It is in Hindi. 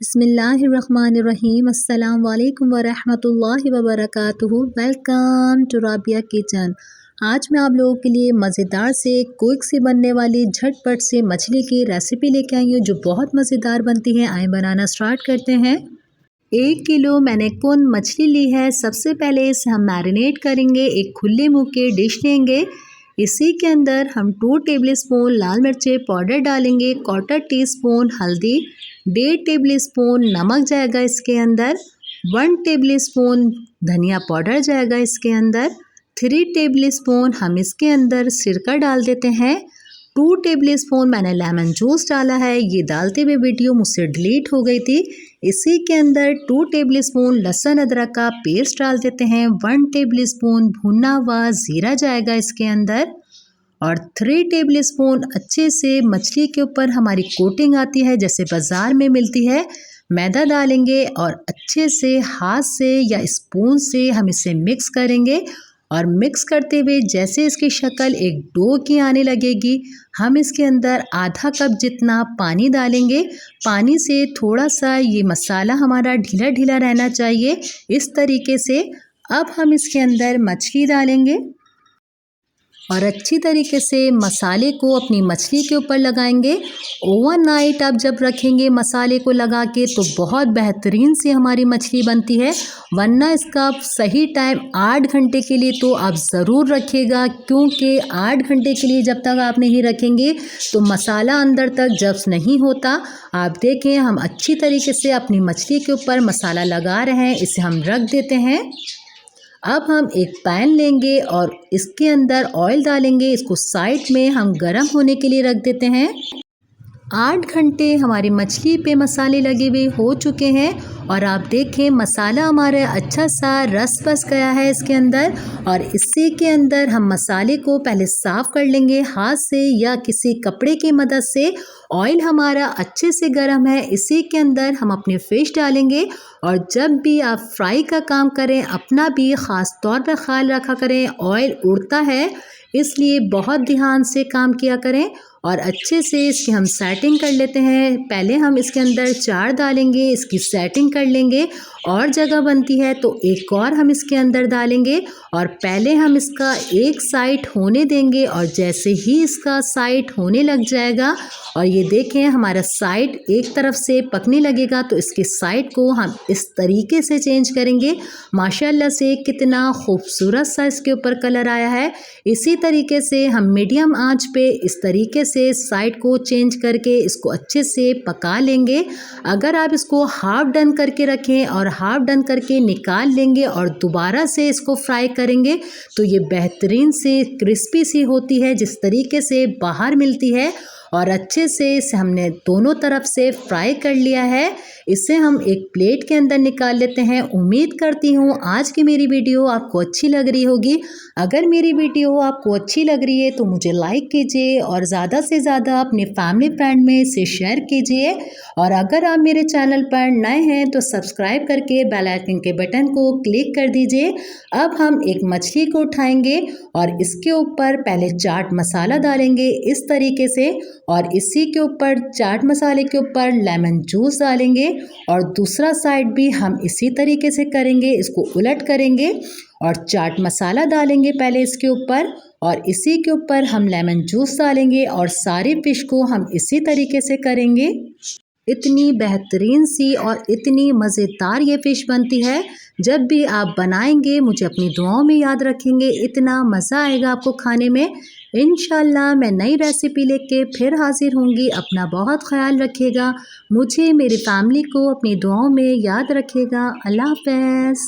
बिस्मिल्लाहिर्रहमानिर्रहीम। अस्सलाम वालेकुम वरहमतुल्लाहि वबरकातुहू। Welcome to Rabia kitchen. आज मैं आप लोगों के लिए मज़ेदार से क्विक से बनने वाली झटपट से मछली की रेसिपी लेके आई हूँ जो बहुत मज़ेदार बनती है। आए बनाना स्टार्ट करते हैं। 1 किलो मैंने कौन मछली ली है। सबसे पहले इसे हम मैरिनेट करेंगे। एक खुले मुँह के डिश लेंगे। इसी के अंदर हम 2 टेबलस्पून लाल मिर्ची पाउडर डालेंगे, 1/4 टीस्पून हल्दी, 1.5 टेबलस्पून नमक जाएगा इसके अंदर, 1 टेबलस्पून धनिया पाउडर जाएगा इसके अंदर, 3 टेबलस्पून हम इसके अंदर सिरका डाल देते हैं, 2 टेबलस्पून मैंने लेमन जूस डाला है। ये डालते हुए वीडियो मुझसे डिलीट हो गई थी। इसी के अंदर 2 टेबलस्पून लहसुन अदरक का पेस्ट डाल देते हैं, 1 टेबलस्पून भुना हुआ ज़ीरा जाएगा इसके अंदर और 3 टेबलस्पून अच्छे से मछली के ऊपर हमारी कोटिंग आती है जैसे बाज़ार में मिलती है, मैदा डालेंगे और अच्छे से हाथ से या स्पून से हम इसे मिक्स करेंगे और मिक्स करते हुए जैसे इसकी शक्ल एक डो की आने लगेगी हम इसके अंदर आधा कप जितना पानी डालेंगे। पानी से थोड़ा सा ये मसाला हमारा ढीला ढीला रहना चाहिए इस तरीके से। अब हम इसके अंदर मछली डालेंगे और अच्छी तरीके से मसाले को अपनी मछली के ऊपर लगाएंगे। ओवरनाइट आप जब रखेंगे मसाले को लगा के तो बहुत बेहतरीन सी हमारी मछली बनती है, वरना इसका सही टाइम 8 घंटे के लिए तो आप ज़रूर रखिएगा, क्योंकि 8 घंटे के लिए जब तक आप नहीं रखेंगे तो मसाला अंदर तक जब्स नहीं होता। आप देखें हम अच्छी तरीके से अपनी मछली के ऊपर मसाला लगा रहे हैं, इसे हम रख देते हैं। अब हम एक पैन लेंगे और इसके अंदर ऑयल डालेंगे, इसको साइड में हम गरम होने के लिए रख देते हैं। 8 घंटे हमारी मछली पे मसाले लगे हुए हो चुके हैं और आप देखें मसाला हमारा अच्छा सा रस बस गया है इसके अंदर। और इसी के अंदर हम मसाले को पहले साफ़ कर लेंगे हाथ से या किसी कपड़े की मदद से। ऑयल हमारा अच्छे से गर्म है, इसी के अंदर हम अपने फ़िश डालेंगे और जब भी आप फ्राई का काम करें अपना भी ख़ास तौर पर ख्याल रखा करें, ऑयल उड़ता है इसलिए बहुत ध्यान से काम किया करें। और अच्छे से इसकी हम सेटिंग कर लेते हैं। पहले हम इसके अंदर 4 डालेंगे, इसकी सेटिंग कर लेंगे और जगह बनती है तो एक और हम इसके अंदर डालेंगे और पहले हम इसका एक साइड होने देंगे और जैसे ही इसका साइड होने लग जाएगा और ये देखें हमारा साइड एक तरफ से पकने लगेगा तो इसके साइड को हम इस तरीके से चेंज करेंगे। माशाल्लाह से कितना खूबसूरत सा इसके ऊपर कलर आया है। इसी तरीके से हम मीडियम आंच पे इस तरीके से साइड को चेंज करके इसको अच्छे से पका लेंगे। अगर आप इसको हाफ डन करके रखें और हाफ डन करके निकाल लेंगे और दोबारा से इसको फ्राई करेंगे तो ये बेहतरीन से क्रिस्पी सी होती है जिस तरीके से बाहर मिलती है। और अच्छे से इसे हमने दोनों तरफ से फ्राई कर लिया है। इसे हम एक प्लेट के अंदर निकाल लेते हैं। उम्मीद करती हूँ आज की मेरी वीडियो आपको अच्छी लग रही होगी। अगर मेरी वीडियो आपको अच्छी लग रही है तो मुझे लाइक कीजिए और ज़्यादा से ज़्यादा अपने फैमिली फ्रेंड में इसे शेयर कीजिए। और अगर आप मेरे चैनल पर नए हैं तो सब्सक्राइब करके बेल आइकन के बटन को क्लिक कर दीजिए। अब हम एक मछली को उठाएंगे और इसके ऊपर पहले चाट मसाला डालेंगे इस तरीके से और इसी के ऊपर चाट मसाले के ऊपर लेमन जूस डालेंगे और दूसरा साइड भी हम इसी तरीके से करेंगे, इसको उलट करेंगे और चाट मसाला डालेंगे पहले इसके ऊपर और इसी के ऊपर हम लेमन जूस डालेंगे और सारी फिश को हम इसी तरीके से करेंगे। इतनी बेहतरीन सी और इतनी मज़ेदार ये फ़िश बनती है। जब भी आप बनाएंगे मुझे अपनी दुआओं में याद रखेंगे, इतना मज़ा आएगा आपको खाने में। इंशाल्लाह मैं नई रेसिपी लेके फिर हाजिर होंगी। अपना बहुत ख्याल रखिएगा, मुझे मेरी फैमिली को अपनी दुआओं में याद रखिएगा। अल्लाह हाफ़िज़।